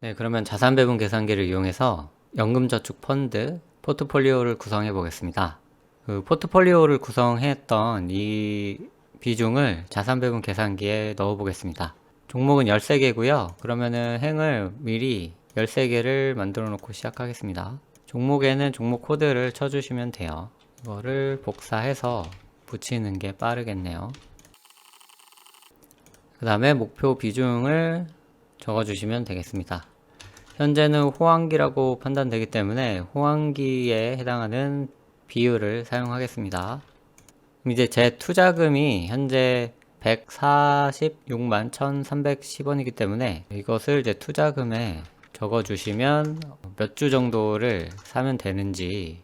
네, 그러면 자산배분 계산기를 이용해서 연금저축 펀드 포트폴리오를 구성해 보겠습니다. 그 포트폴리오를 구성했던 이 비중을 자산배분 계산기에 넣어 보겠습니다. 종목은 13개고요. 그러면은 행을 미리 13개를 만들어 놓고 시작하겠습니다. 종목에는 종목 코드를 쳐주시면 돼요. 이거를 복사해서 붙이는 게 빠르겠네요. 그 다음에 목표 비중을 적어주시면 되겠습니다. 현재는 호황기라고 판단되기 때문에 호황기에 해당하는 비율을 사용하겠습니다. 이제 제 투자금이 현재 146만 1310원이기 때문에 이것을 이제 투자금에 적어주시면 몇 주 정도를 사면 되는지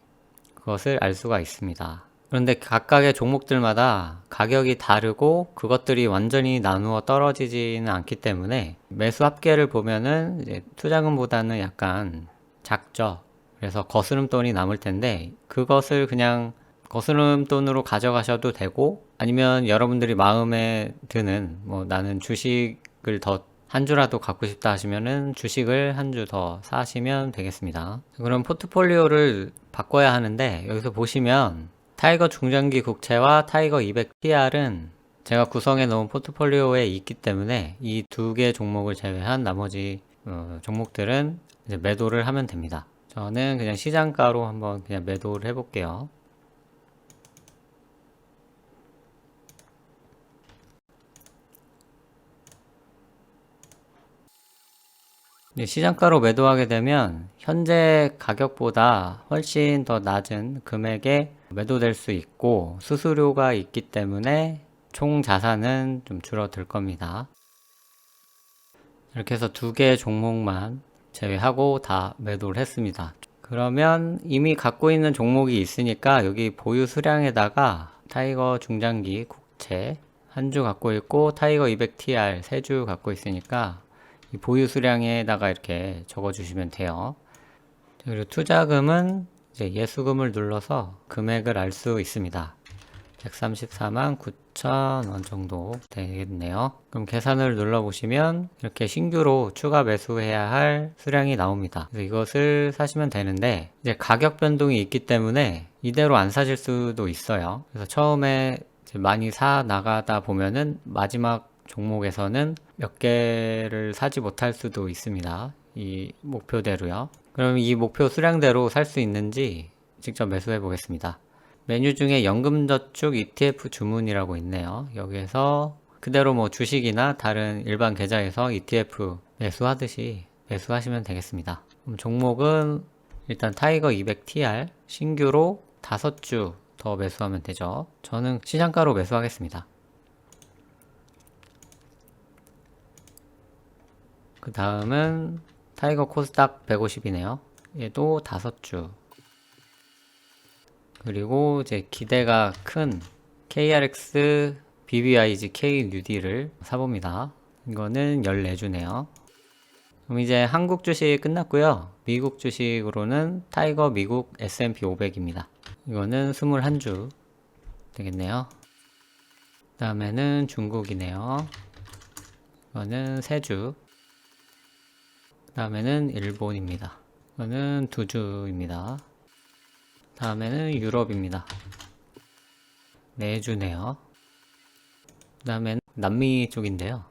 그것을 알 수가 있습니다. 그런데 각각의 종목들마다 가격이 다르고 그것들이 완전히 나누어 떨어지지는 않기 때문에 매수 합계를 보면은 이제 투자금보다는 약간 작죠. 그래서 거스름돈이 남을 텐데 그것을 그냥 거스름돈으로 가져가셔도 되고, 아니면 여러분들이 마음에 드는 뭐 나는 주식을 더 한 주라도 갖고 싶다 하시면은 주식을 한 주 더 사시면 되겠습니다. 그럼 포트폴리오를 바꿔야 하는데 여기서 보시면 타이거 중장기 국채와 타이거 200TR은 제가 구성해 놓은 포트폴리오에 있기 때문에 이 두 개 종목을 제외한 나머지 종목들은 이제 매도를 하면 됩니다. 저는 그냥 시장가로 한번 그냥 매도를 해볼게요. 시장가로 매도하게 되면 현재 가격보다 훨씬 더 낮은 금액에 매도될 수 있고 수수료가 있기 때문에 총 자산은 좀 줄어들 겁니다. 이렇게 해서 두 개의 종목만 제외하고 다 매도를 했습니다. 그러면 이미 갖고 있는 종목이 있으니까 여기 보유 수량에다가 타이거 중장기 국채 한 주 갖고 있고 타이거 200TR 3주 갖고 있으니까 이 보유 수량에다가 이렇게 적어 주시면 돼요. 그리고 투자금은 이제 예수금을 눌러서 금액을 알 수 있습니다. 134만 9천 원 정도 되겠네요. 그럼 계산을 눌러보시면 이렇게 신규로 추가 매수해야 할 수량이 나옵니다. 그래서 이것을 사시면 되는데 이제 가격 변동이 있기 때문에 이대로 안 사실 수도 있어요. 그래서 처음에 이제 많이 사 나가다 보면은 마지막 종목에서는 몇 개를 사지 못할 수도 있습니다. 이 목표대로요. 그럼 이 목표 수량대로 살 수 있는지 직접 매수해 보겠습니다. 메뉴 중에 연금저축 ETF 주문이라고 있네요. 여기에서 그대로 뭐 주식이나 다른 일반 계좌에서 ETF 매수하듯이 매수하시면 되겠습니다. 그럼 종목은 일단 타이거 200TR 신규로 5주 더 매수하면 되죠. 저는 시장가로 매수하겠습니다. 그 다음은 타이거 코스닥 150이네요. 얘도 5주. 그리고 이제 기대가 큰 KRX BBIG KNUD를 사봅니다. 이거는 14주네요. 그럼 이제 한국 주식 끝났고요. 미국 주식으로는 타이거 미국 S&P 500입니다. 이거는 21주 되겠네요. 그 다음에는 중국이네요. 이거는 3주. 그 다음에는 일본입니다. 이거는 2주입니다. 다음에는 유럽입니다. 4주네요. 그 다음에는 남미 쪽인데요.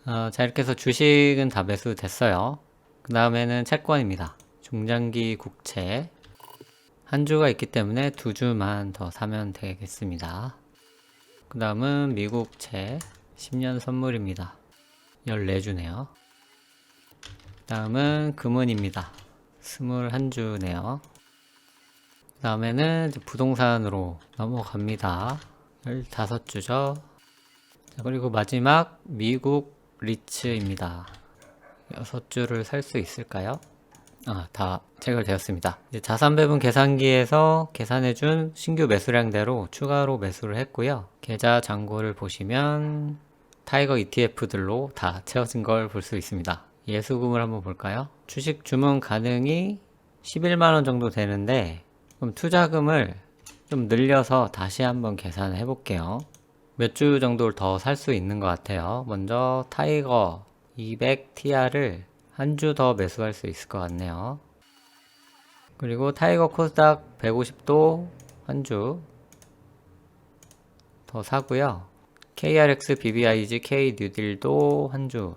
자, 이렇게 해서 주식은 다 매수됐어요. 그 다음에는 채권입니다. 중장기 국채 한 주가 있기 때문에 2주만 더 사면 되겠습니다. 그 다음은 미국채 10년 선물입니다. 14주네요. 그 다음은 금은입니다. 21주네요. 그 다음에는 부동산으로 넘어갑니다. 15주죠. 자, 그리고 마지막 미국 리츠입니다. 6주를 살 수 있을까요? 다 체결되었습니다. 이제 자산배분 계산기에서 계산해준 신규 매수량대로 추가로 매수를 했고요. 계좌 잔고를 보시면 타이거 ETF들로 다 채워진 걸 볼 수 있습니다. 예수금을 한번 볼까요? 주식 주문 가능이 11만원 정도 되는데 그럼 투자금을 좀 늘려서 다시 한번 계산을 해볼게요. 몇 주 정도를 더 살 수 있는 것 같아요. 먼저 타이거 200TR을 한 주 더 매수할 수 있을 것 같네요. 그리고 타이거 코스닥 150도 한 주 더 사고요. KRX, BBIG, K 뉴딜도 한 주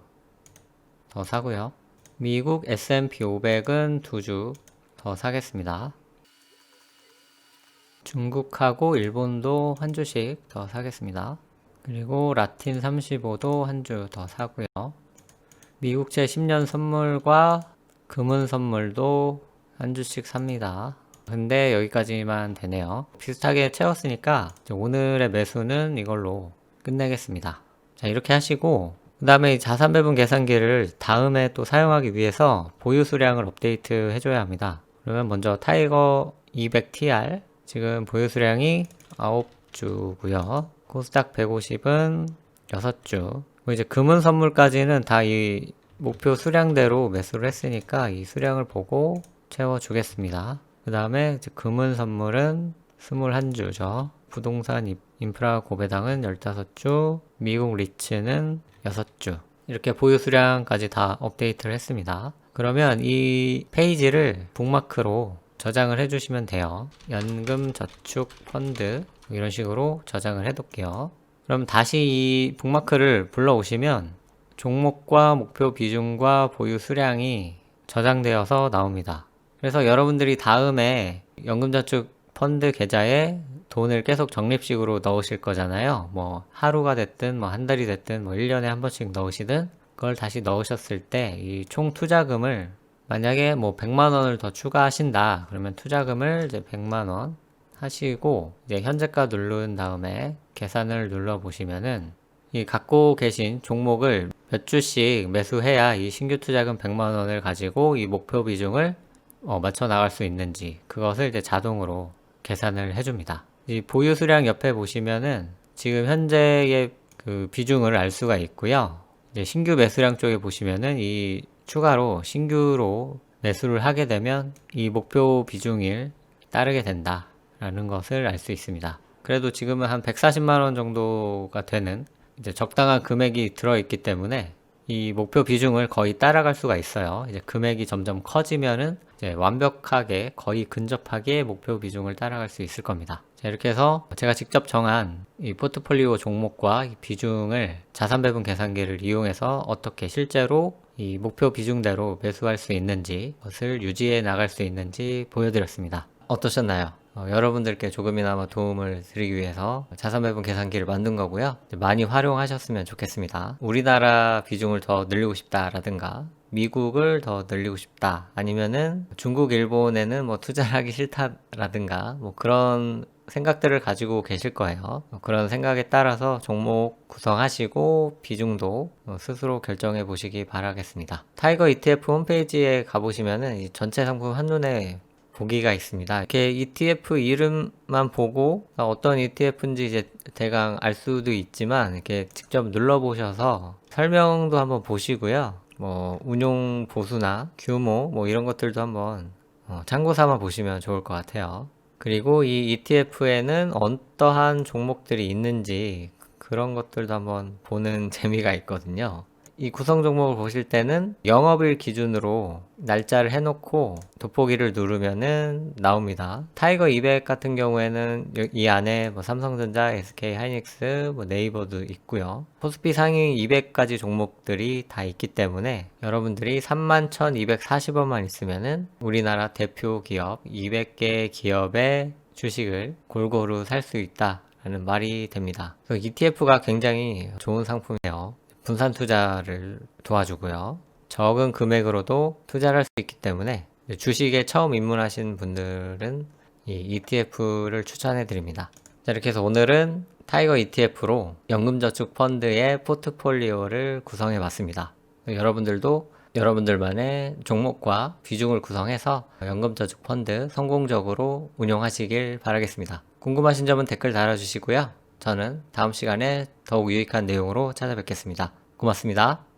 더 사고요. 미국 S&P 500은 2주 더 사겠습니다. 중국하고 일본도 한 주씩 더 사겠습니다. 그리고 라틴 35도 한 주 더 사고요. 미국채 10년 선물과 금은 선물도 한 주씩 삽니다. 근데 여기까지만 되네요. 비슷하게 채웠으니까 오늘의 매수는 이걸로 끝내겠습니다. 자, 이렇게 하시고 그 다음에 자산 배분 계산기를 다음에 또 사용하기 위해서 보유 수량을 업데이트 해줘야 합니다. 그러면 먼저 타이거 200TR 지금 보유 수량이 9주고요. 코스닥 150은 6주. 이제 금은 선물까지는 다 이 목표 수량대로 매수를 했으니까 이 수량을 보고 채워주겠습니다. 그 다음에 금은 선물은 21주죠. 부동산 인프라 고배당은 15주, 미국 리츠는 6주. 이렇게 보유 수량까지 다 업데이트를 했습니다. 그러면 이 페이지를 북마크로 저장을 해주시면 돼요. 연금 저축 펀드 이런 식으로 저장을 해둘게요. 그럼 다시 이 북마크를 불러오시면 종목과 목표 비중과 보유 수량이 저장되어서 나옵니다. 그래서 여러분들이 다음에 연금저축 펀드 계좌에 돈을 계속 적립식으로 넣으실 거잖아요. 뭐 하루가 됐든 뭐 한 달이 됐든 뭐 1년에 한 번씩 넣으시든 그걸 다시 넣으셨을 때 이 총 투자금을 만약에 뭐 100만 원을 더 추가하신다 그러면 투자금을 이제 100만 원 하시고 이제 현재가 누른 다음에 계산을 눌러 보시면은 이 갖고 계신 종목을 몇 주씩 매수해야 이 신규 투자금 100만 원을 가지고 이 목표 비중을 맞춰 나갈 수 있는지 그것을 이제 자동으로 계산을 해줍니다. 이 보유 수량 옆에 보시면은 지금 현재의 그 비중을 알 수가 있고요. 이제 신규 매수량 쪽에 보시면은 이 추가로 신규로 매수를 하게 되면 이 목표 비중을 따르게 된다라는 것을 알 수 있습니다. 그래도 지금은 한 140만 원 정도가 되는 이제 적당한 금액이 들어있기 때문에 이 목표 비중을 거의 따라갈 수가 있어요. 이제 금액이 점점 커지면은 이제 완벽하게 거의 근접하게 목표 비중을 따라갈 수 있을 겁니다. 자, 이렇게 해서 제가 직접 정한 이 포트폴리오 종목과 이 비중을 자산 배분 계산기를 이용해서 어떻게 실제로 이 목표 비중대로 매수할 수 있는지, 그것을 유지해 나갈 수 있는지 보여드렸습니다. 어떠셨나요? 여러분들께 조금이나마 도움을 드리기 위해서 자산 배분 계산기를 만든 거고요. 많이 활용하셨으면 좋겠습니다. 우리나라 비중을 더 늘리고 싶다라든가 미국을 더 늘리고 싶다 아니면은 중국, 일본에는 뭐 투자를 하기 싫다라든가 뭐 그런 생각들을 가지고 계실 거예요. 그런 생각에 따라서 종목 구성하시고 비중도 스스로 결정해 보시기 바라겠습니다. 타이거 ETF 홈페이지에 가보시면은 이 전체 상품 한눈에 보기가 있습니다. 이렇게 ETF 이름만 보고 어떤 ETF인지 이제 대강 알 수도 있지만 이렇게 직접 눌러보셔서 설명도 한번 보시고요. 뭐 운용 보수나 규모 뭐 이런 것들도 한번 참고 삼아 보시면 좋을 것 같아요. 그리고 이 ETF에는 어떠한 종목들이 있는지 그런 것들도 한번 보는 재미가 있거든요. 이 구성 종목을 보실 때는 영업일 기준으로 날짜를 해놓고 돋보기를 누르면은 나옵니다. 타이거 200 같은 경우에는 이 안에 뭐 삼성전자, SK 하이닉스, 뭐 네이버도 있고요. 코스피 상위 200가지 종목들이 다 있기 때문에 여러분들이 31,240원만 있으면은 우리나라 대표 기업 200개 기업의 주식을 골고루 살 수 있다라는 말이 됩니다. 그래서 ETF가 굉장히 좋은 상품이에요. 분산 투자를 도와주고요. 적은 금액으로도 투자를 할 수 있기 때문에 주식에 처음 입문하신 분들은 이 ETF를 추천해 드립니다. 자, 이렇게 해서 오늘은 타이거 ETF로 연금저축 펀드의 포트폴리오를 구성해 봤습니다. 여러분들도 여러분들만의 종목과 비중을 구성해서 연금저축 펀드 성공적으로 운용하시길 바라겠습니다. 궁금하신 점은 댓글 달아주시고요. 저는 다음 시간에 더욱 유익한 내용으로 찾아뵙겠습니다. 고맙습니다.